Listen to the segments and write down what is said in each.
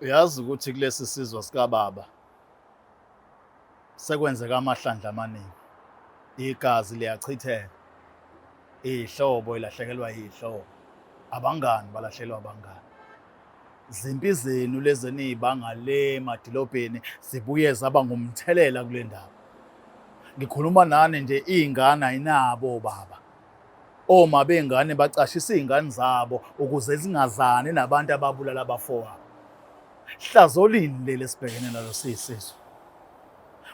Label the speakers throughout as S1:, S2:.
S1: Uyazi ukuthi kulesi sizwe sikababa sekwenzeka amahlandla amaningi, igazi liyachitheka, ihlobo ilahlekelwa yihlobo, abangani balahlelwa abangani. Zimpi zenu lezi eniy'banga le emadilobheni zibuye zaba ngumthelela kule ndaba. Ngikhuluma nani nje, iy'ngane ayinabo obaba. Oma bengane bacashisa iy'ngane zabo ukuze zingazani nabantu ababulala abafowabo. Hlazo lini leli esibhekene nalo siyisizwe?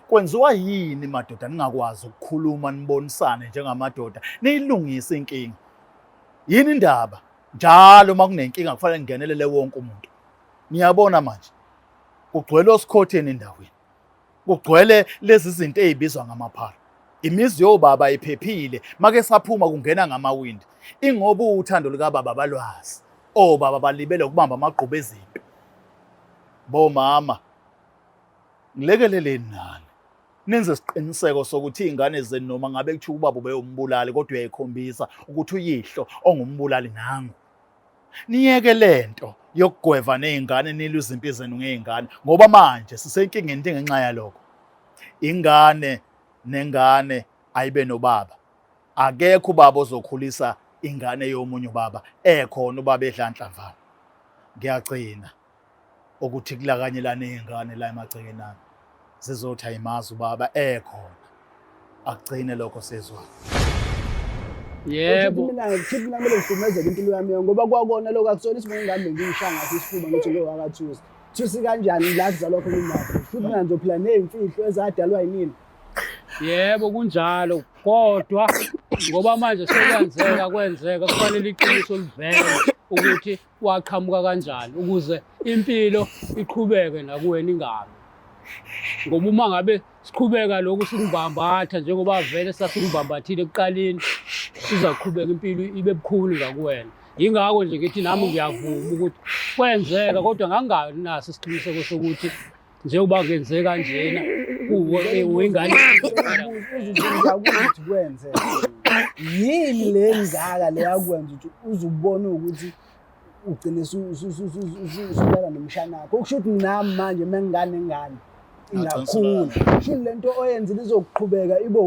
S1: Kwenziwa yini madoda ningakwazi ukukhuluma nibonisane njengamadoda niyilungise inkinga? Yini indaba? Njalo uma kunenkinga kufanele ngingenelele wonke umuntu. Niyabona manje kugcwele osikhotheni endaweni, kugcwele lezi zinto ey'bizwa ngamaphara. Imizi yobaba iphephile, make saphuma kungena ngamawindi. Ingoba uthando likababa balwazi, obaba balibele ukubamba amagqubu ezimpi. Bomama ngilekeleleni nani nenze isiqiniseko sokuthi iy'ngane zenu noma ngabe kuthiwa ubaba ubeyombulali kodwa uyayikhombisa ukuthi uyihlo ongumbulali nangu. Niyeke lento yokugweva ney'ngane nilwe izimpi zenu ngey'ngane ngoba manje sisenkingeni ngenxa yalokho. Ingane nengane ayibe nobaba. Akekho ubaba ozokhulisa ingane yomunye ubaba ekhona ubaba edlanhlamvana. Ngiyagcina ukuthi kulakanyelane iy'ngane la emagcekeni ami zizothi ayimazi ubaba ekhona. Akugcine lokho sezwa.
S2: Yebo.
S3: Mina kumele ngihlukumezeke impilo yami ngoba kwakona lokho akusona isibongo ngami ngishaya ngathi isifuba ngithi lo wakathusi. Thusi kanjani la kuzalwa khona imali. Futhi mina ngizophila nezimfihlo ezadalwa yini.
S2: Yebo kunjalo kodwa ngoba manje kwenzeka kufanele iqiniso livele ukuthi waqhamuka kanjani ukuze impilo iqhubeke nakuwena ingami. Ngoba uma ngabe siqhubeka lokhu sikubambatha njengoba vele sasingibambathile ekuqaleni sizaqhubeka impilo ibe bukhulu ngakuwena. Yingakho nje ngithi nami ngiyavuma ukuthi kwenzeka kodwa nganganaso isiqiniseko sokuthi njengoba kwenzeka kanjena ingane
S3: Uzubuza ukuthi kwenze. Yini le ngaka le yakwenza ukuthi uzubona ukuthi ugcine usulala nomshana wakho. Okusho ukuthi nami manje mengingane ngane ingakhula. Sho lento oyenzile izoqhubeka ibe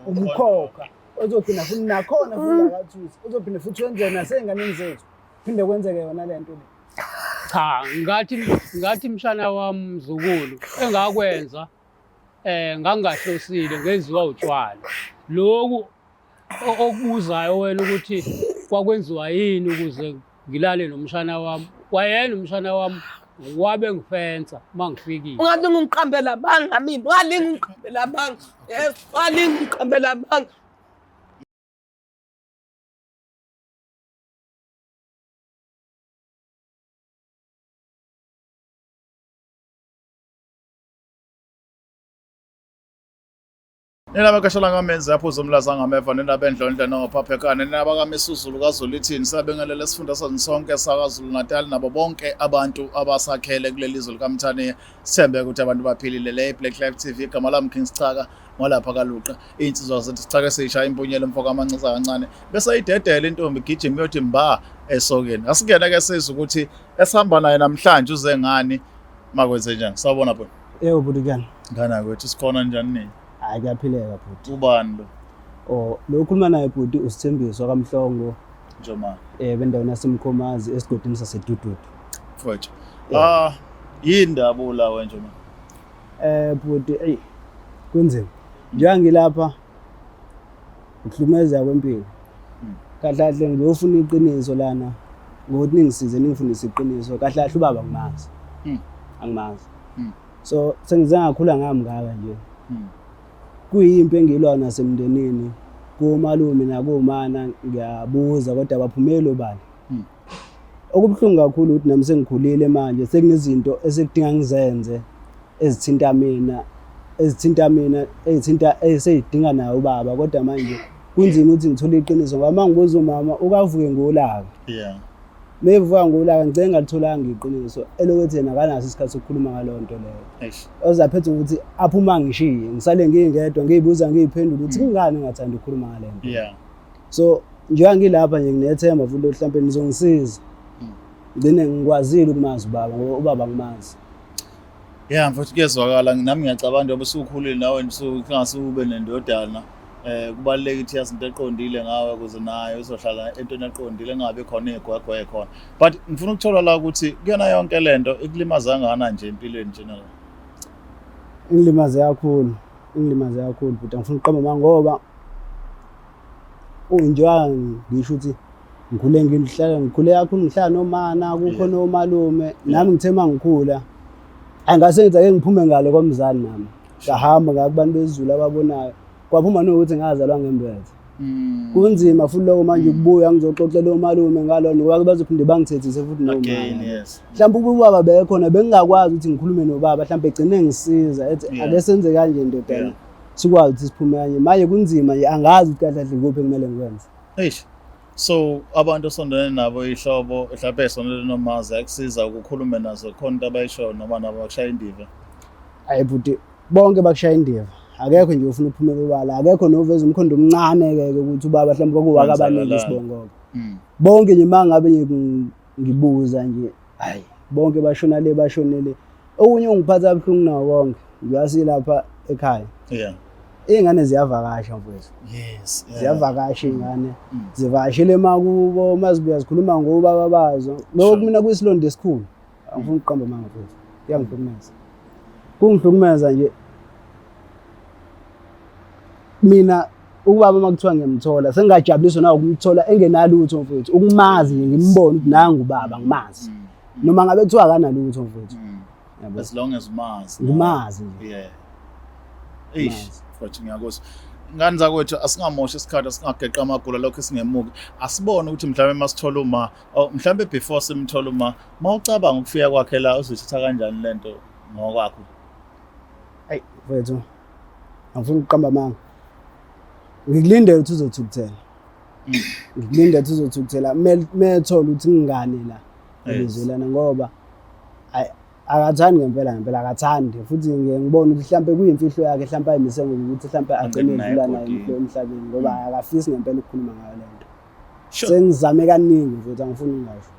S3: umkhokha. Ozogcina futhi nakhona futhi akathusi. Uzophinda futhi wenze nasey'nganeni zethu. Phinde kwenzeke yona lento le.
S2: cha ngathi mshana wami mzukulu engakwenza ngangahlosile ngenziwa utshwala. Lokhu okubuzayo wena ukuthi kwakwenziwa yini ukuze ngilale nomshana wami. Wayena umshana wami wabe ngifensa mangifikile.
S4: Ungalinga ungiqambela banga mina, ungalinga ungiqambela banga. Yes, ungalinga ungiqambela banga.
S1: Nina bakashala ngamenzi yaphuza umlaza ngameva nina bendlondle nophaphekane nina bakaMisuzulu kaZuluthini sabengelele sifunda sonke sakaZulu Natal nabo bonke abantu abasakhele kuleli lizwe likaMthaniya. Sithembe ukuthi abantu baphilile. Le Black Life TV igama lami King Sichaka ngolapha kaLuqa. Insizwa zethu Sichaka sishaya impunyelo mfoka amancisa kancane bese idedela intombi gijima iyothi mba esokeni. Asingena ke sizwe ukuthi esihamba naye namhlanje uze ngani makwenze njani. Sawubona bhuti.
S3: Yebo bhuti kani.
S1: Ngana kwethu sikhona njani nini?
S3: Hayi kuyaphileka bhuti.
S1: Ubani lo?
S3: Lo khuluma naye bhuti uSithembiso kaMhlongo.
S1: Njoma.
S3: Bendaweni yaseMkhomazi esigodini saseDududu.
S1: Mfowethu. Yini indaba ulawe Njoma?
S3: Bhuti kwenzeni. Njengilapha ukuhlumeza kwempilo. Kahle kahle ngiyofuna iqiniso lana ngokuthi ningisize ningifundise iqiniso. Kahle kahle ubaba ngimazi. Angimazi. So sengize ngakhula ngami ngaka nje. Kuyimpi engilwa nasemndenini kumalume nakumana ngiyabuza kodwa abaphumeli obani. Okubuhlungu kakhulu ukuthi nami sengikhulile manje sekunezinto esekudinga ngizenze ezithinta mina ezidinga nayo ubaba kodwa manje kunzima ukuthi ngithole iqiniso ngoba mangibuza umama ukavuke ngolaka.
S1: Yeah.
S3: Mevuka ngolaka ngicela ngalitholanga iqiniso elokuthi yena akanaso isikhathi sokukhuluma ngalonto leyo. Ozaphethe ukuthi aphuma ngishiye ngisale ngingedwa ngiyibuza ngiyiphendula ukuthi kungani ngathanda ukukhuluma ngalento.
S1: Yeah.
S3: So njengoba ngilapha nje nginethemba futhi mhlawumbe nizongisiza. ngine ngikwazile ukumazi ubaba ngoba ubaba ngimazi.
S1: Yeah, mfowethu kuyezwakala nami ngiyacabanga njengoba usukhulile nawe ungase nendodana. Kubalulekile ukuthi yazi into eqondile ngawe ukuze naye uzohlala entweni eqondile engabe khona igwegwe khona. But ngifuna ukuthola la ukuthi kuyona yonke lento ikulimaza ngana nje empilweni general.
S3: Ingilimaze kakhulu but angifuni ukuqamba manga ngoba unjengoba ngisho ukuthi ngikhule kakhulu ngihlala nomana kukho nomalume nami ngithe mangikhula angase ngithi ake ngiphume ngale komzali nami ngahamba ngakubantu bezulu ababonayo kwaphuma nokuthi ngazalwa ngembethe kunzima futhi lokho manje ukubuya ngizoxoxela omalume ngalona ngoba bazophinde bangithethise futhi nomama mhlawumbe ubaba bekhona bengingakwazi ukuthi ngikhulume nobaba mhlawumbe egcine ngisiza ethi ake senze kanje ndodana sikwazi ukuthi siphume kanje manje kunzima nje angazi ukuthi kahle kuphi kumele ngikwenze.
S1: Eish. So abantu osondene nabo ihlobo mhlawumbe esondele nomazi akusiza ukukhuluma nazo khona into abayisho noma nabo bakushaya indiva.
S3: Hayi buti bonke bakushaya indiva akekho nje ufuna uphumela ubala akekho noveza umkhondo omncane ke ukuthi ubaba mhlawumbe kwakuwaka abaningi isibongo. Bonke nje mangabe ngibuza nje hayi bonke bashona le bashonele okunye ungiphatha abhlungu nawo konke ngiyasi lapha ekhaya.
S1: Yeah.
S3: Ingane ziyavakasha mfowethu.
S1: Yes.
S3: Ziyavakasha ingane. Zivashele makubo mazibuya zikhuluma ngobaba bazo. Lokho mina kuyisilonde esikhulu. Angifuni ukuqamba manga mfowethu. Kuyangihlukumeza. Kungihlukumeza nje. Mina ubaba makuthiwa ngiyamthola sengajabuliswa nawo ukumthola engenalutho mfowethu ukumazi nje ngimbone ukuthi nangu ubaba ngimazi noma ngabe kuthiwa akanalutho mfowethu.
S1: As long as mazi.
S3: Ngimazi.
S1: Yeah. Eish. Futhi ngiyakuzwa ngani zakwethu asingamoshi isikhathi asingageqa amagula lokho esingemuki asibone ukuthi mhlawumbe masithola uma mhlawumbe before simthola uma mawucabanga ukufika kwakhe la uzothatha kanjani lento ngokwakho.
S3: Hayi mfowethu angifuni ukuqamba manga ngikulindele ukuthi uzothukuthela. Ngikulindele ukuthi uzothukuthela methola ukuthi ngingane la elizwelana ngoba akathandi ngempela akathandi futhi ngibona ukuthi mhlawumbe kuyimfihlo yakhe mhlawumbe ayimise ngokuthi mhlawumbe agcine edlula nayo emhlabeni ngoba akafisi ngempela ukukhuluma ngayo lento. Sengizame kaningi futhi angifuni ngisho.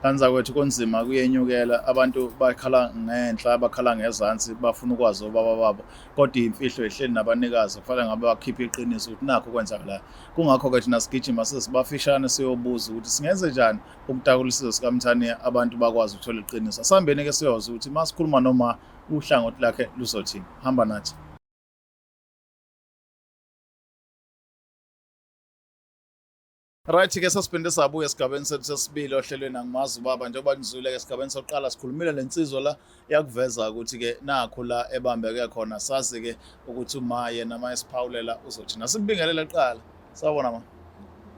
S1: Kanza kwethu konzima kuyenyukela abantu bakhala ngenhla bakhala ngezansi bafuna ukwazi ubaba babo kodwa imfihlo ehleli nabanikazi kufanele ngabe bakhipha iqiniso ukuthi nakho kwenzakala. Kungakho ke thina sigijima sesibafishane siyobuza ukuthi singenze njani ukutakulisizo sikaMthaniya abantu bakwazi ukuthola iqiniso. Asambeni ke siyoza ukuthi masikhuluma noma uhlangothi lakhe luzothini. Hamba nathi. Right ke sasiphinde sabuya esigabeni sethu sesibili ohlelweni angimazi ubaba njengoba nizwile ke esigabeni sokuqala sikhulumile lensizwa la yakuveza ukuthi ke nakho la ebambeke khona sazi ke ukuthi uma yena mayesiphawulela uzothina sibingelele qala sawubona ma.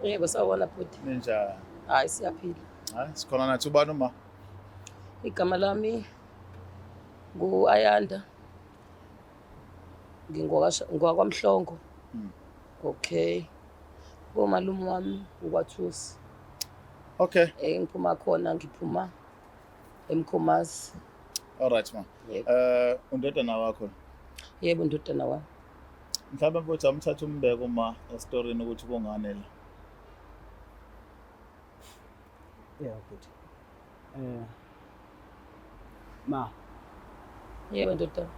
S4: Yebo sawubona futhi.
S1: Ninjani?
S4: Hayi siyaphila.
S1: Hayi sikhona nathi ubani uma?
S4: Igama lami ngu-Ayanda. Ngingwakwamhlongo. Okay. Umalume wami ukwathusi.
S1: Okay.
S4: Ngiphuma khona ngiphuma eMkhomazi.
S1: All right ma. Undodana wakho?
S4: Yebo undodana wami.
S1: Mhlawumbe mfowethu amthatha umbeko uma estorini ukuthi kungane la.
S3: Yeah futhi. Ma.
S4: Yebo ndodana.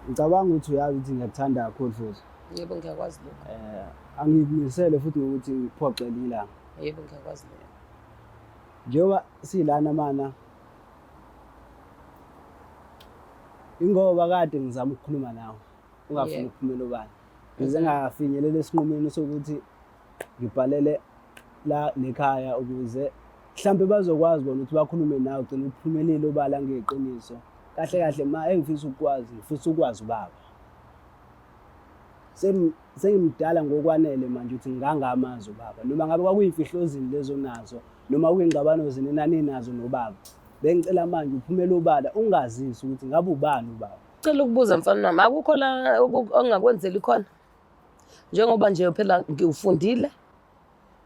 S3: Ngicabanga ukuthi uyazi ukuthi ngiyakuthanda kakhulu futhi.
S4: Yebo ngiyakwazi lokho.
S3: Angikumisele futhi ukuthi ngiphoxele ilanga.
S4: Yebo ngiyakwazi lokho.
S3: Njengoba silana mana ingoba kade ngizama ukukhuluma nawe ungafuni ukuphumela ubani. Ngize ngafinyelela esinqumeni sokuthi ngibhalele la nekhaya ukuze mhlambe bazokwazi bona ukuthi bakhulume nawe ugcina uphumelele obala ngeqiniso. Kahle ma engifisa ukwazi ubaba. Sengimdala ngokwanele manje ukuthi ngangamazi ubaba noma ngabe kwakuyimfihlozini lezo nazo noma kuyingqabano zinenani nazo nobaba bengicela manje uphumele ubala ungazisi ukuthi ngabe ubani ubaba.
S4: Cela ukubuza mfana wami akukho la ongakwenzeli khona njengoba nje phela ngifundile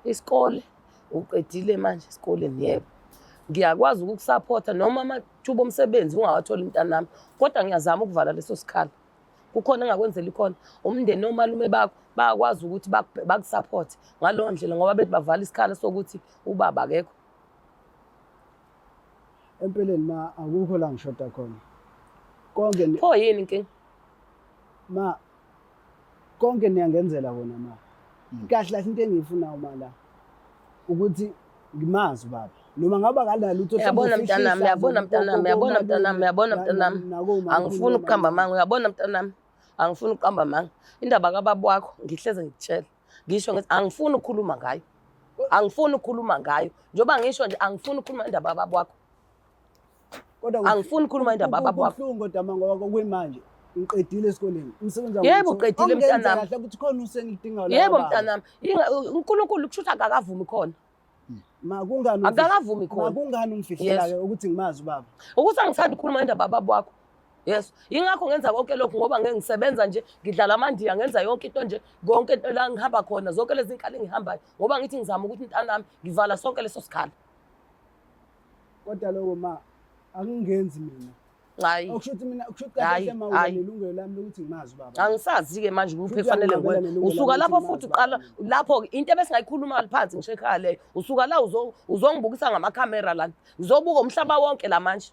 S4: isikole uqedile manje esikoleni yebo ngiyakwazi ukukusupporta noma amathuba omsebenzi ungawatholi mntanami kodwa ngiyazama ukuvala leso sikhala. Kukhona engakwenzeli khona umndeni nomalume bakho bayakwazi ukuthi bakusupport ngalowo ndlela ngoba bethi bavala isikhala sokuthi ubaba akekho.
S3: empeleni ma akukho la ngishoda khona. Konke
S4: Pho yini inkinga?
S3: ma konke niyangenzela kona ma. Kahle kahle into engiyifunayo mala ukuthi ngimazi baba. Noma ngaba kanalo utho
S4: Uyabona mntanami, uyabona mntanami, uyabona mntanami, uyabona mntanami. Angifuni ukuqamba amanga, uyabona mntanami. Angifuni ukuqamba amanga. Indaba kababa wakho ngihleze ngikutshela. Ngisho ngithi angifuni ukukhuluma ngayo. Angifuni ukukhuluma ngayo. Njoba ngisho nje angifuni ukukhuluma indaba kababa wakho.
S3: kodwa
S4: Angifuni ukukhuluma indaba kababa wakho.
S3: Kubuhlungu kodwa ngoba kwemanje ngiqedile esikoleni. Umsebenzi wami.
S4: Yebo uqedile mntanami.
S3: Kahle ukuthi khona usengidinga la.
S4: Yebo mntanami. uNkulunkulu kushuthi akakavumi khona.
S3: Ma kungani
S4: Akakavumi khona.
S3: Ma kungani ungifihlela ke ukuthi ngimazi baba.
S4: Ukuthi angithandi ukukhuluma indaba kababa wakho. Yes, ingakho ngenza konke lokhu ngoba ngeke ngisebenza nje, ngidlala amandiya, ngenza yonke into nje, konke into la ngihamba khona, zonke lezi inkali engihambayo. Ngoba ngithi ngizama ukuthi mntanami ngivala sonke leso sikhala.
S3: Kodwa lokho ma akungenzi mina.
S4: Hayi.
S3: Okushuthi mina kushuthi
S4: Hayi,
S3: kahle ma
S4: hayi.
S3: unelungelo lami lokuthi ngimazi baba.
S4: Angisazi ke manje ukuphi
S3: Futhi
S4: kufanele
S3: angibambela
S4: ngikwenze.
S3: nelungelo
S4: Usuka
S3: lami
S4: lapho
S3: ukuthi
S4: futhi
S3: ngimazi
S4: uqala
S3: baba.
S4: lapho ke into ebesingayikhuluma phansi ngisho ekhaya leyo. Usuka la uzongibukisa ngamakhamera lana. Ngizobuka umhlaba wonke la manje.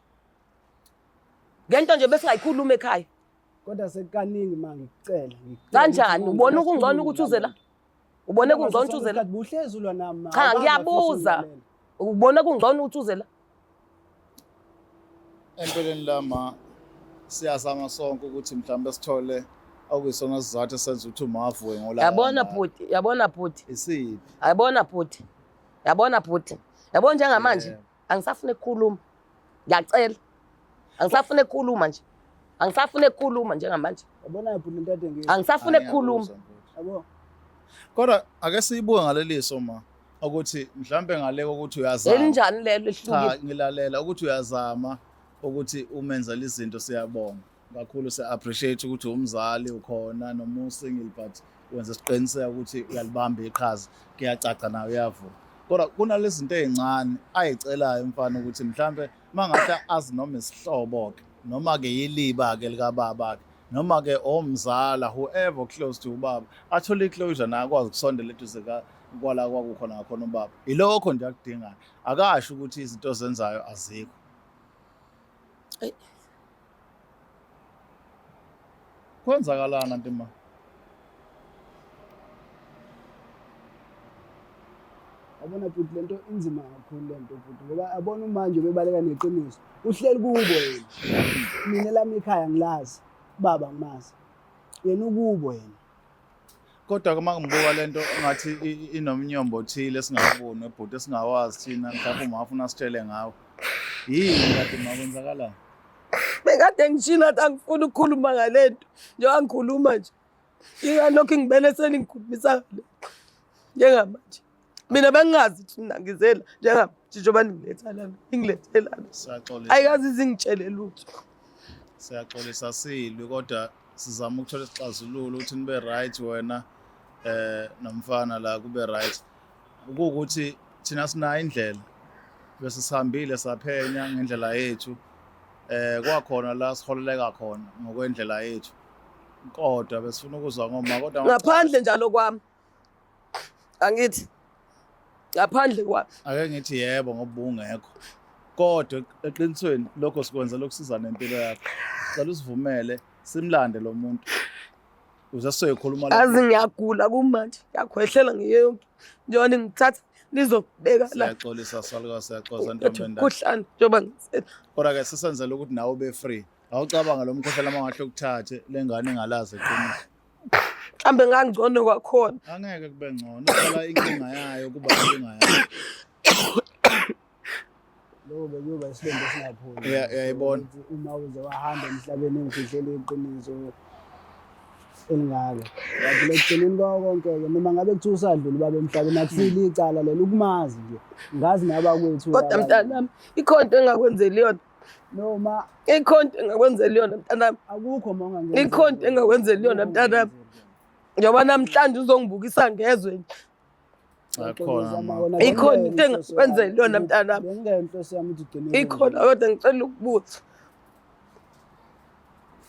S4: Ngento nje besingayikhuluma ekhaya.
S3: Kodwa sekukaningi ma ngikucela.
S4: Kanjani? Ubona ukungcono ukuthi uze la? Ubone kungcono ukuthi uze la?
S3: Buhlezi ulwa nami ma.
S4: Cha ngiyabuza. Ubone kungcono ukuthi uze la?
S1: Empeleni lama siyazama sonke ukuthi mhlawumbe sithole okuyisona sizathu esenza ukuthi umavuke ngola.
S4: Yabona bhuti, yabona bhuti.
S1: Isiphi?
S4: Yabona bhuti. Yabona bhuti. Yabona njengamanje angisafune ukukhuluma. Ngiyacela. Angisafune ukukhuluma nje. Angisafune ukukhuluma njengamanje.
S3: Yabona yaphi lento ade ngiyo.
S4: Angisafune ukukhuluma.
S3: Yabo.
S1: Kodwa ake siyibuke ngaleliso ma ukuthi mhlawumbe ngale ukuthi uyazama.
S4: Elinjani lelo ehlukile?
S1: Cha ngilalela ukuthi uyazama ukuthi umenza izinto siyabonga. Kakhulu appreciate ukuthi umzali ukhona noma usingle but wenza isiqiniseko ukuthi uyalibamba iqhaza. Kuyacaca nawe uyavuma. Kodwa kunalezi zinto ezincane ayicelayo mfana ukuthi mhlawumbe mangahle azi noma isihlobo ke noma ke yiliba ke lika baba ke noma ke omzala whoever close to ubaba athole iclosure na akwazi ukusondela eduze kwala kwakukhona ngakhona ubaba. Ilokho nje akudingayo. Akasho ukuthi izinto zenzayo azikho. Kwenzakalana ntima?
S3: Yabona futhi lento inzima kakhulu lento futhi ngoba yabona manje bebaleka neqiniso. Uhleli kubo yena. Mina lami ekhaya ngilazi. Baba ngimazi. Yena ukubo yena.
S1: Kodwa uma ngibuka lento ngathi inomnyombo othile esingaboni ebhuti esingawazi thina mhlawumbe ungafuna sitshele ngawo. Yini kade makwenzakala?
S4: Bekade ngishina athi angifuni ukukhuluma ngalento. Njengoba ngikhuluma nje. Ingalokho ngibele seningikhulumisa njengamanje. Mina bengingazi ukuthi mina ngizela njengamanje njengoba ningiletha lana. Ingilethe lana.
S1: Siyaxolisa.
S4: Ayikazi zingitshele lutho.
S1: Siyaxolisa silwi kodwa sizama ukuthola isixazululo ukuthi nibe right wena nomfana la kube right. Ukuthi thina sinayo indlela bese sihambile saphenya ngendlela yethu. Kwakhona la siholeleka khona ngokwendlela yethu. Kodwa besifuna ukuzwa ngoma kodwa
S4: Ngaphandle njalo kwami. Angithi ngaphandle kwami.
S1: ake ngithi yebo ngoba ungekho. Kodwa eqinisweni lokho sikwenza lokusiza nempilo yakho. Cela usivumele simlande lo muntu. Uze sizoyikhuluma la.
S4: Azi ngiyagula kumanje. Ngiyakhwehlela ngiyonke. Njengoba ngithatha nizobeka la.
S1: Siyaxolisa saluka siyaxoza ntombendala.
S4: Kuhlani njengoba ngisela.
S1: Kodwa ke sisenzele ukuthi nawe ube free. Awucabanga lo mkhohlelo mangahle ukuthathe lengane engalazi eqiniso.
S4: Mhlambe ngangcono kwakhona.
S1: Angeke kube ngcono. Uqala inkinga yayo kuba inkinga yayo.
S3: Lokho bekuyoba isilendo singapholi.
S1: Uyayibona.
S3: Uma uze wahamba emhlabeni engifihlela iqiniso elingaka. Yathi lekugcineni konke ke noma ngabe kuthiwa usadlula baba emhlabeni akusile icala lelo ukumazi nje. Ngazi nabakwethu.
S4: Kodwa mntanami ikhonto engakwenzeli yona.
S3: Noma
S4: Ikhonto engakwenzeli yona mntanami.
S3: akukho ma ungangenza.
S4: Ikhonto engakwenzeli yona mntanami. Njengoba namhlanje uzongibukisa ngezwe nje.
S1: Akhona ma.
S4: Ikhona into engakwenzeli yona mntanami.
S3: Ngento siyami ukuthi ugcine.
S4: Ikhona kodwa ngicela ukubuza.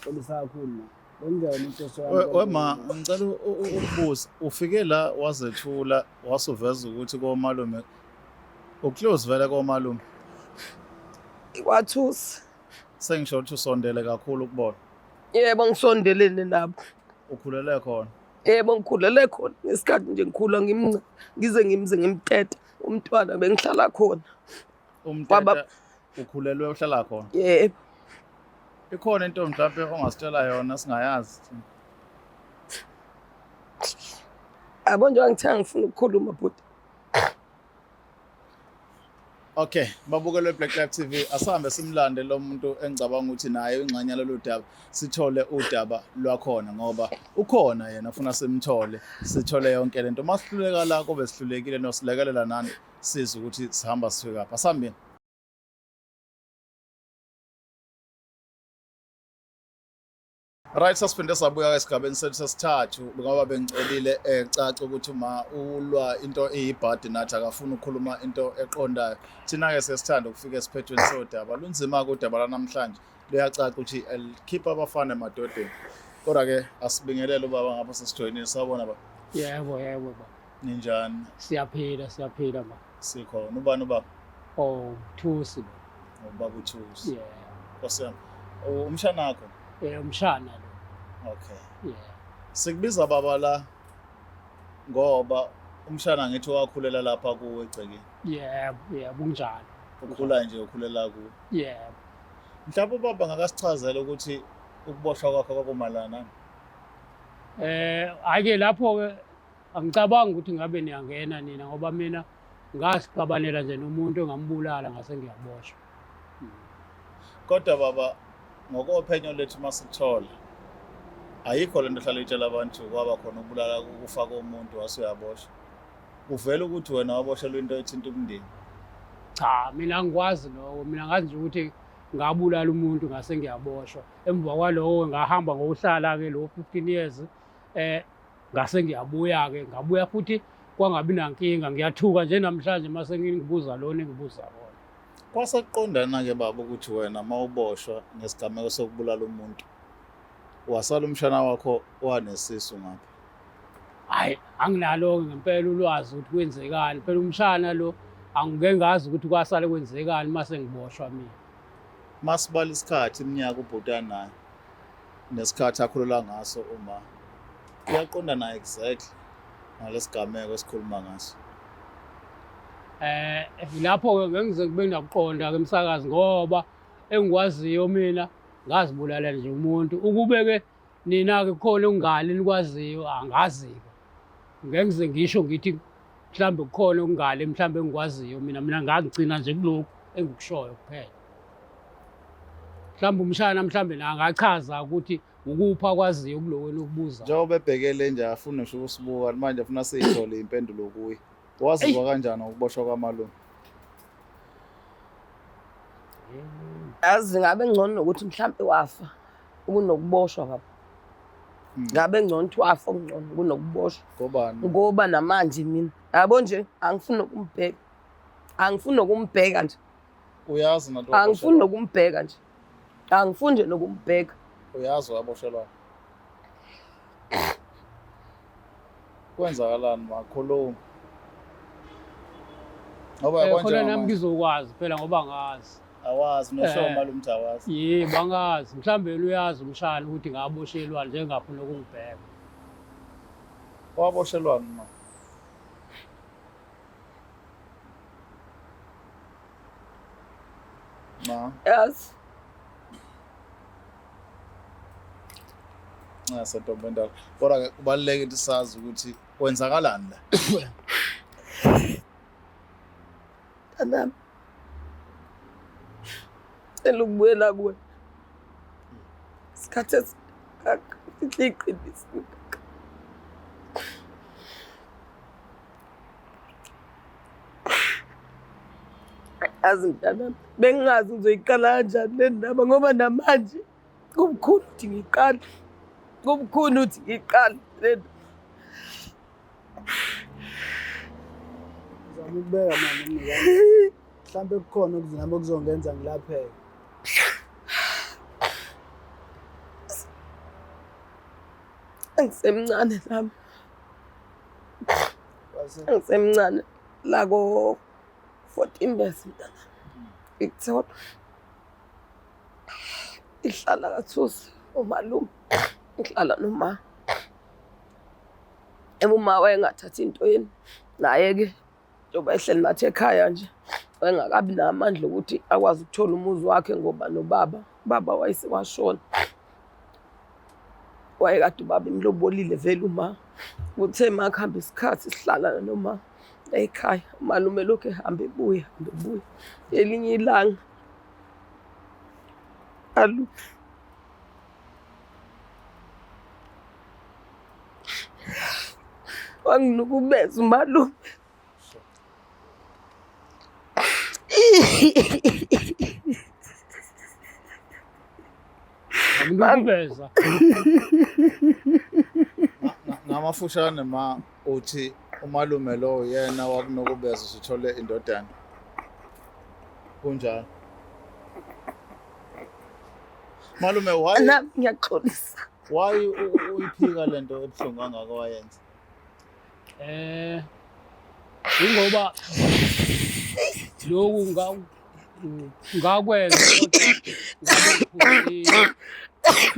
S3: Xolisa kakhulu ma. Bengiyona into
S1: Wema ngicela ukubuza ufike la wazethula wasuveza ukuthi komalume uclose vele komalume.
S4: Iwathusi.
S1: Sengisho ukuthi usondele kakhulu kubona.
S4: Yebo ngisondelene nabo.
S1: Ukhulele khona.
S4: Yebo ngikhulele khona ngesikhathi nje ngikhula ngize ngimtete umntwana bengihlala khona.
S1: Umntwana ukhulelwe uhlala khona.
S4: Yebo.
S1: Ikhona into mhlawumbe ongasitshela yona singayazi.
S4: Yabo nje ngithanga ngifuna ukukhuluma bhuti.
S1: Okay, babukele Black Live TV. Asihambe simlande lo muntu engicabanga ukuthi naye ingxenye yalolu daba sithole udaba lwakhona ngoba ukhona yena ufuna simthole sithole yonke lento. Masihluleka la kobe sihlulekile nosilekelela nani siza ukuthi sihamba sifika lapha. Asihambeni. Right, sasiphinde sabuya esigabeni sesithathu ngoba bengicelile ecaca ukuthi uma ulwa into eyibhadi nathi akafuna ukukhuluma into eqondayo. Thina ke sesithanda ukufika esiphethweni sodaba. Lunzima ke udaba lanamhlanje. Luyacaca ukuthi elikhipha abafana emadodeni. Kodwa ke asibingelele ubaba ngapha sesijoyinile sabona ba.
S2: Yebo ba.
S1: Ninjani?
S2: Siyaphila ba.
S1: Sikhona. Ubani ubaba?
S2: Oh, Thusi.
S1: Ubaba uThusi.
S2: Yeah.
S1: Nkosiyami. Umshana wakho?
S2: Umshana lo.
S1: Okay.
S2: Yeah.
S1: Sikubiza baba la ngoba umshana ngithi wakhulela lapha kuwe egcekeni.
S2: Yebo kunjalo.
S1: Ukhula nje ukhulela kuwe.
S2: Yebo.
S1: Mhlawumbe ubaba ngakasichazela ukuthi ukuboshwa kwakho kwakumalana.
S2: Ake lapho ke angicabangi ukuthi ngabe niyangena nina ngoba mina ngasiqabanela nje nomuntu engambulala ngase ngiyaboshwa.
S1: Kodwa baba ngokophenyo lethu masithola ayikho lento ehlala itshela abantu kwaba khona ukubulala ukufa komuntu wasuyaboshwa. Kuvela ukuthi wena waboshelwa into ethinta umndeni.
S2: Cha, mina ngikwazi lokho. Mina ngazi nje ukuthi ngabulala umuntu ngase ngiyaboshwa. Emva kwaloko ngahamba ngokuhlala ke lo 15 years ngase ngabuya futhi kwangabi nankinga. Ngiyathuka nje namhlanje mase ngibuza lona engibuza wona.
S1: Kwaseqondana ke baba ukuthi wena mawuboshwa ngesigameko sokubulala umuntu wasala umshana wakho wanesisu ngapha.
S2: Hayi anginalo ngempela ulwazi ukuthi kwenzekani. Phela umshana lo angike ngazi ukuthi kwasale kwenzekani mase ngiboshwa mina.
S1: Masibala isikhathi iminyaka ubhutana naye nesikhathi akhulela ngaso uma uyaqondana exactly ngalesigameko esikhuluma ngaso.
S2: Lapho ke ngize kube nakuqonda ke emsakazi ngoba engikwaziyo mina ngazibulala nje umuntu. Ukube ke nina ke khona ungali nikwaziyo angazi ke. Ngize ngisho ngithi mhlambe kukhona ungali mhlambe engikwaziyo mina ngagcina nje kuloko engikushoyo kuphela. Mhlambe umshana mhlambe la ngachaza ukuthi ukupha kwaziyo kulo wena ukubuza.
S1: Njengoba ebhekele nje afuna ngisho usibuka manje afuna siyithole impendulo kuye. Waziwa kanjani ukuboshwa kwamalungu?
S4: Yazi ngabe ngcono ukuthi mhlambe wafa ukunokuboshwa baba. Ngabe ngcono ukuthi wafa okungcono kunokuboshwa.
S1: Ngobani?
S4: Ngoba namanje mina yabo nje angifuni ukumbheka. Angifuni ukumbheka nje.
S1: Uyazi nato.
S4: Angifuni ukumbheka nje. Angifuni nje nokumbheka.
S1: Uyazi waboshelwa. Kwenzakalani makhuluma? Ngoba
S2: Khona
S1: konje
S2: nami ngizokwazi phela ngoba ngazi.
S1: awazi nosho malumthi awazi.
S2: Yebo angazi. Mhlambe uyazi umshana ukuthi ngaboshelwa nje ngafuna ukungibheka.
S1: Waboshelwani ma? Ma,
S4: Yazi.
S1: Sentombendala. Kodwa ke kubalulekile ukuthi sazi ukuthi kwenzakalani la.
S4: Anami. Elubuyela kuwe. Sikhathe iqinisi. Azi mntanami, bengingazi ngizoyiqala kanjani le ndaba ngoba namanje kubukhulu ukuthi ngiqale. Kubukhulu ukuthi ngiqale le nto.
S3: Ngizama ukubeka manje mngani. Mhlambe kukhona okuzinabo kuzongenza ngilapheke.
S4: Angisemncane nami. Angisemncane la ko 14 years mntana. Victoria. ihlala kathusi umalume ihlala noma uma wayengathathi into yini naye-ke njengoba ehleli nathi ekhaya nje wayengakabi namandla ukuthi akwazi ukuthola umuzi wakhe ngoba baba wayesewashona wayekade ubaba imlobolile vele uma kuthe makuhamba isikhathi sihlala noma ekhaya umalume lokhu ehamba ebuya elinye ilanga wanginukubeza umalume
S2: Ngikubeza.
S1: Ngamafushane ma uthi umalume lo yena wakunokubeza usithole indodana. Kunjalo. Malume
S4: nami ngiyaxolisa.
S1: why uyiphika lento ebuhlungu kangaka wayenza?
S2: Ingoba lokhu ngakwenza kodwa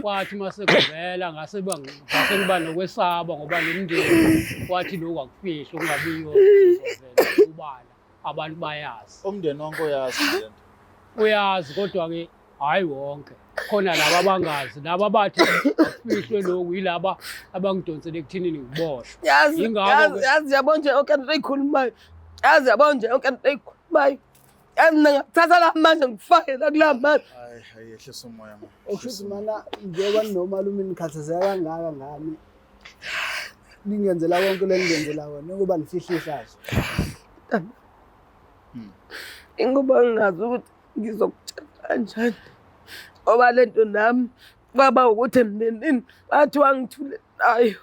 S2: kwathi mase kuvela ngase ngiba nokwesaba ngoba nemindeni kwathi lokhu akufihle kungabiyo izovela ubala abantu bayazi.
S1: Umndeni wonke uyazi lento.
S2: Uyazi kodwa ke hayi wonke. Khona laba abangazi laba bathi akufihlwe lokhu yilaba abangidonsele ekuthinini ngiboshwe.
S4: Yazi yabona nje yonke into eyikhulumayo. Yazi yabona nje yonke into eyikhulumayo. Ngithatha la manje ngifake la kula manje.
S1: Hayi yehlisa umoya manje.
S3: Okusho mana njengoba nomalume nikhathazeka kangaka ngami. Ningenzela konke leningenzela kona ngoba nifihla ihlazo.
S4: Ingoba ngingazi ukuthi ngizokutshela kanjani. Oba lento nami baba ukuthi emndenini bathi wangithule nayo.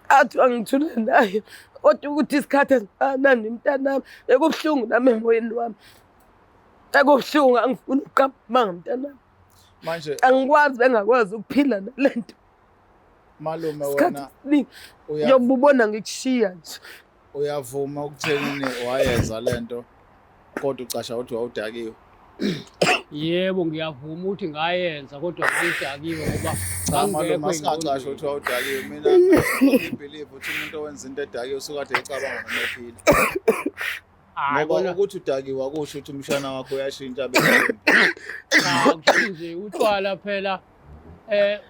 S4: Athi wangithule nayo. Kodwa ukuthi isikhathi esinganani mntanami ekubuhlungu nami emoyeni wami. Ekubuhlungu angifuni ukuqamba mntanami.
S1: Manje
S4: angikwazi bengakwazi ukuphila nalento.
S1: Malume wena
S4: uyabubona ngikushiya nje.
S1: Uyavuma ukuthenini wayenza lento kodwa ucasha ukuthi wawudakiwe?
S2: Yebo ngiyavuma ukuthi ngayenza kodwa ngidakiwe ngoba
S1: malume asingacasha ukuthi wawudakiwe. Mina ngibelieve ukuthi umuntu owenza into edakiwe usukade ecabanga noma ephila. Ngoba ukuthi udakiwe akusho ukuthi umshana wakho uyashintsha bese.
S2: Cha nje utshwala phela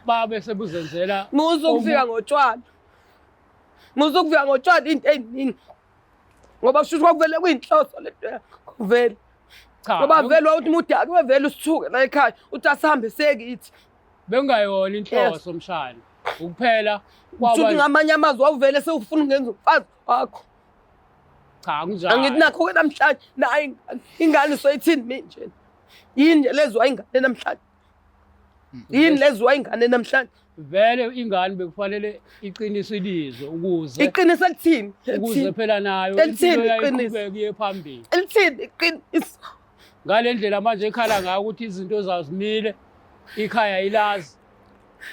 S2: babe sebuzenzela
S4: Muzokufika ngotshwala. Muzokufika ngotshwala into eyiningi. Ngoba kusho kwakuvele kuyinhloso lento yakho vele. Ngoba vele uthi udakiwe vele usithuke la ekhaya uthi asihambe sekithi.
S2: Bengayona inhloso mshana. Ukuphela
S4: Uthi ngamanye amazwi wawuvele sewufuna ungenza umfazi wakho.
S2: Cha kunjalo.
S4: Angithi nakho ke namhlanje nayi ingane soyithini mina nje. Yini lezwa ingane namhlanje. Yini lezwa ingane namhlanje.
S2: Vele ingane bekufanele iqinise ilizwe ukuze
S4: iqinise lithini
S2: ukuze phela nayo impilo yayiqhubeka iye phambili.
S4: Elithini iqinise.
S2: Ngalendlela manje ekhala ngayo ukuthi izinto zawuzimile ikhaya ilazi.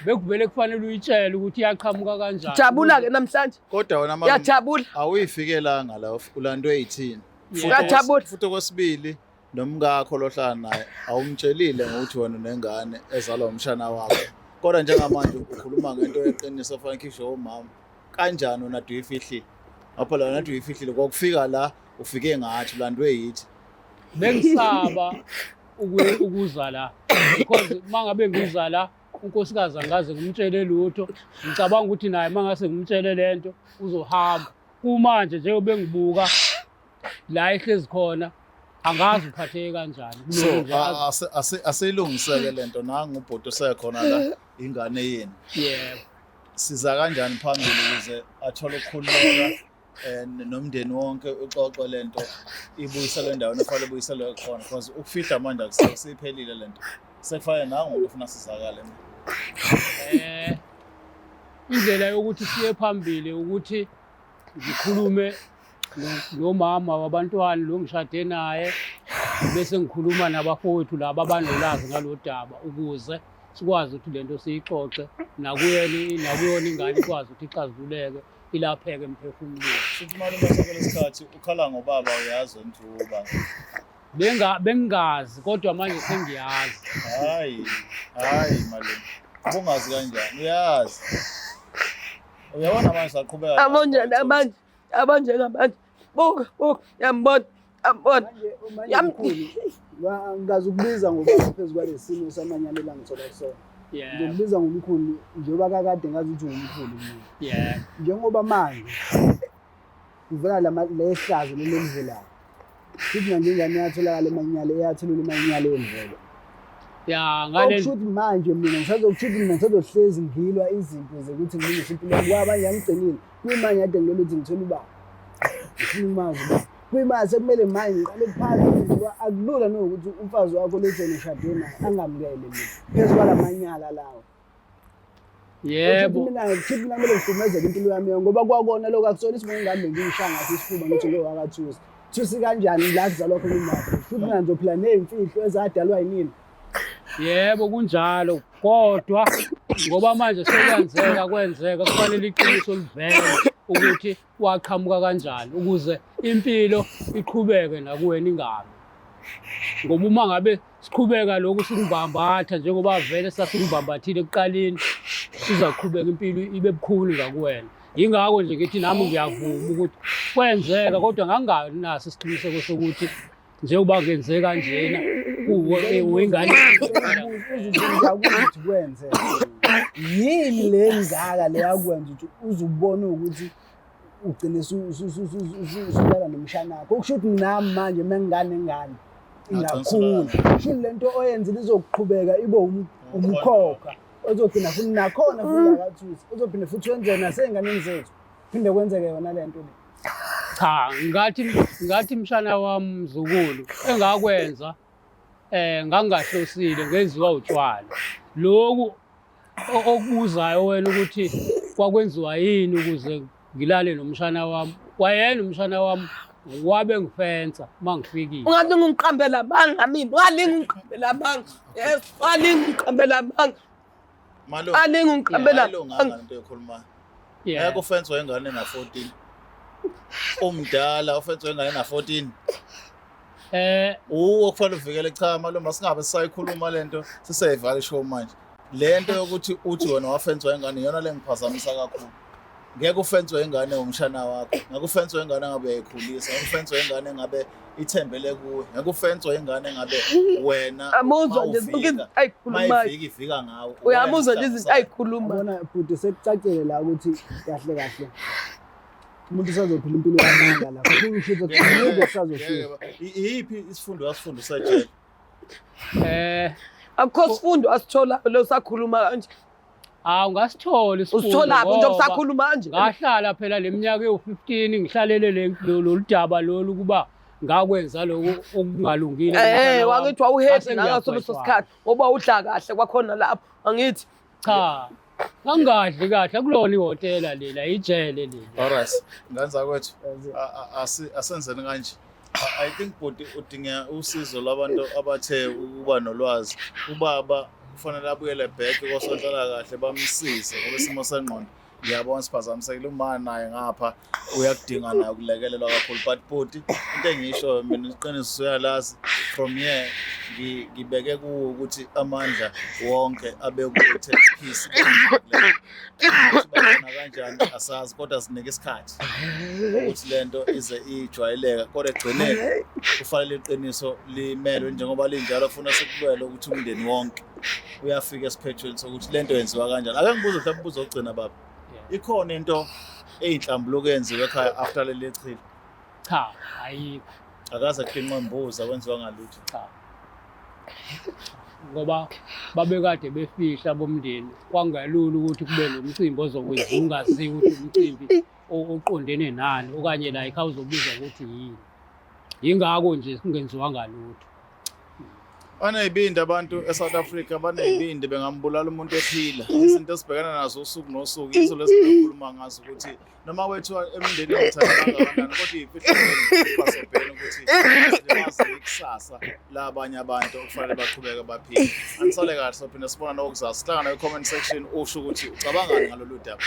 S2: Bekuvele kufanele uyitshele ukuthi iyaqhamuka kanjani.
S4: Jabula ke namhlanje.
S1: Kodwa wena manje
S4: yajabula.
S1: Awuyifikelanga la ulandwe yithini. Futhi okwesibili nomngakho lohlala naye awumtshelile ngokuthi wena nengane ezalwa umshana wakho. Kodwa njengamanje ukhuluma ngento eqiniso fanele khishwe umama. Kanjani wena uyifihlile? Ngapha la wena uyifihlile kokufika la ufike ngathi ulandwe yithi.
S2: Bengisaba ukuza la because mangabe ngiza la unkosikazi angaze ngimtshele lutho. Ngicabanga ukuthi naye mangase ngimtshele lento uzohamba. Kumanje njengoba ngibuka la ehlezi khona angazi uphatheke kanjani.
S1: So asiyilungiseke lento nangu ubhuti usekhona la ingane yini.
S2: Yebo.
S1: Siza kanjani phambili ukuze athole ukukhululeka nomndeni wonke uxoxe lento ibuyiselwe endaweni efanele ibuyiselwe khona because ukufihla manje akusiphelile lento. Sekufanele nangu ufuna sizakale.
S2: Indlela yokuthi siye phambili ukuthi ngikhulume nomama wabantwana lo ngishade naye bese ngikhuluma nabafowethu laba abanolwazi ngalodaba ukuze sikwazi ukuthi lento siyixoxe nakuyona ingane ikwazi ukuthi ixazululeke ilapheke emphefumulweni.
S1: Futhi malume sakho lesikhathi ukhala ngobaba uyazi ntuba.
S2: bengazi kodwa manje sengiyazi.
S1: Hayi malume. Ubungazi kanjani? Uyazi. Uyabona manje saqhubeka.
S4: Abonjani abanje. Buka, yambona.
S3: Ngazi ukubiza ngoba phezu kwalesi simo samanyala elangithola kusona. Ngizokubiza ngomkhulu njengoba kakade ngazi ukuthi ungumkhulu mina. Njengoba manje kuvela lehlazo lelemvula. Sithi manje ingane yatholakala emanyala eyathelula emanyala emvelo.
S2: Ngale
S3: kushuthi manje mina ngisazohlezi ngilwa izinto zokuthi ngilungise impilo kwabanye angigcinile. Kuyimanje kade ngilole ukuthi ngithola ubaba. Ngifuna kuyimanje sekumele manje ngiqale phansi ngoba akulula nokuthi umfazi wakho lejene eshade naye angamukele mina. Phezu kwalamanyala lawo.
S2: Yebo.
S3: Mina kumele ngihlukumezeke impilo yami ngoba kwakona lokho akusona isimo ngingabe ngishanga isifuba ngithi lo wakathusi. Thusi kanjani la kuzalwa khona imali. Futhi mina ngizophila nezimfihlo ezadalwa yini.
S2: Yebo kunjalo kodwa ngoba manje kwenzeka kufanele iqiniso livele ukuthi waqhamuka kanjani ukuze impilo iqhubeke nakuwena ingabe. Ngoba uma ngabe siqhubeka lokhu sikubambatha njengoba vele sasingibambathile ekuqaleni sizaqhubeka impilo ibe bukhulu ngakuwena. Yingakho nje ngithi nami ngiyavuma ukuthi kwenzeka kodwa ngangani naso isiqiniseko sokuthi njengoba kwenzeka kanjena uyingane
S3: ukuthi kwenze yini le ngaka le yakwenza ukuthi uzubone ukuthi ugcine usubala nomshana wakho okusho ukuthi nami manje mengane ingakhula shini lento oyenzile izokuqhubeka ibe umkhokha ozogcina futhi nakhona futhi akathusi uzophinda futhi wenze nasenganeni zethu phinde kwenzeke yona lento le.
S2: Cha ngathi mshana wami mzukulu engakwenza ngangahlosile ngenziwa utshwala lokhu okubuzayo wena ukuthi kwakwenziwa yini ukuze ngilale nomshana wami wayena umshana wami wabe ngifensa mangifikile
S4: ungathi ngiqambela banga mina walingiqambela banga yes walingiqambela banga
S1: malume
S4: alingiqambela
S1: banga into ekhuluma ngeke ufenswe ingane na 14 umdala ufenswe ingane na 14 okufanele uvikele cha malume asingabe sisayikhuluma lento siseyivala ishow manje lento yokuthi uthi wena wafenswa ingane iyona lengiphazamisa kakhulu ngeke ufenswe ingane umshana wakho ngeke ufenswe ingane ngabe uyayikhulisa ngeke ufenswe ingane ngabe ithembele kuwe ngeke ufenswe ingane ngabe wena
S4: amuzwa nje ukuthi ayikhuluma
S1: ifika ngawe
S4: uyamuzwa nje izinto ayikhuluma
S3: bona futhi sekucacile la ukuthi kahle umuntu usazophila impilo yamanga la kusho ukuthi umuntu usazophila
S1: iyiphi isifundo wasifundisa nje
S4: akho sifundo asithola lo sakhuluma kanje
S2: ungasithola isifundo
S4: usithola nje sakhuluma kanje
S2: ngahlala phela leminyaka ewu15 ngihlalele lolu daba lolu kuba ngakwenza lokho okungalungile
S4: wakithi wawuhedi ngaso sikhathi ngoba udla kahle kwakhona lapho angithi
S2: cha ngangadli kahle kulona ihotela lela ijele lela
S1: alright nganza kwethu asenzeni kanje I think bodi udinga usizo labantu abathe ukuba nolwazi ubaba kufanele abuyele back kwasonhlala kahle bamsize ngoba isimo sengqondo ngiyabona siphazamisekile uma naye ngapha uyakudinga naye ukulekelelwa kakhulu but bodi into engisho mina iqiniso uyalazi from here ngibeke kuwo ukuthi amandla wonke abe ku-take peace sibona kanjani asazi kodwa sinike isikhathi ukuthi lento ize ijwayeleka kodwa egcineni kufanele iqiniso limelwe njengoba linjalo ufuna sikulwele ukuthi umndeni wonke uyafika esiphethweni sokuthi lento yenziwa kanjani ake ngibuze mhlawumbe umbuzo ogcina baba ikhona into eyinhlambuluko yenziwe ekhaya after leli chile
S2: cha ayikho
S1: akaze kuqinqa imbuza kwenziwa ngalutho
S2: cha ngoba babekade befihla bomndeni kwangalula ukuthi kube nomcimbi ozokwenza ungaziwa ukuthi umcimbi oqondene nani okanye la ekhaya uzobuza ukuthi yini yingakho nje kungenziwa ngalutho
S1: banezibindi abantu eSouth Africa banezibindi bengambulala umuntu ephila izinto esibhekana nazo usuku nosuku izo lesikhuluma ngazo ukuthi noma wethu emndeni ngithandana kanjani kodwa ifihlelo basobhena ukuthi siyazi ikusasa labanye abantu okufanele baqhubeke baphile anisale kahle sophinde sibona nokuzazi sihlangana e-comment section usho ukuthi ucabangani ngalolu daba.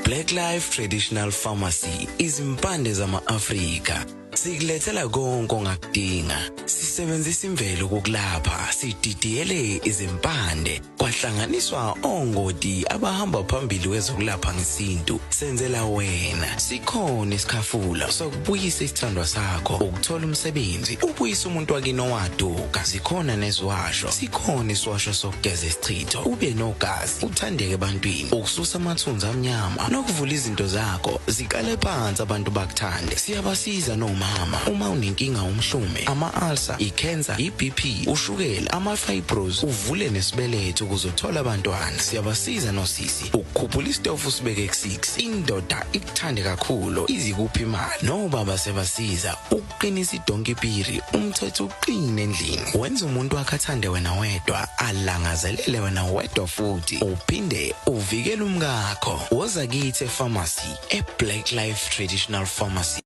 S5: Black Life Traditional Pharmacy izimpande zama-Afrika Sikulethela konke ongakudinga. Sisebenzisa imvelo ukulapha, sididiyele izimpande, kwahlanganiswa ongoti abahamba phambili kwezokulapha ngesintu. Senzela wena. Sikhona isikhafula sokubuyisa isithandwa sakho, ukuthola umsebenzi, ubuyisa umuntu wakini owaduka. Sikhona nezwasho. Sikhona iswasho sokugeza isichitho, ube nogazi, uthandeke ebantwini, ukususa amathunzi amnyama, nokuvula izinto zakho zikale phansi abantu bakuthande. Siyabasiza nomama uma unenkinga umhlume, ama-ulcer, i-cancer, i-BP, ushukela, ama-fibros, uvule nesibeletho ukuzothola abantwana. Siyabasiza nosisi ukukhuphula isitofu sibeke ku-6, indoda ikuthande kakhulu izikuphi imali. Nobaba sebasiza ukuqinisa idonkipiri, umthetho uqine endlini, wenza umuntu wakhe athande wena wedwa, alangazelele wena wedwa futhi uphinde uvikele umkakho. Woza kithi e-pharmacy, e-Black Life Traditional Pharmacy.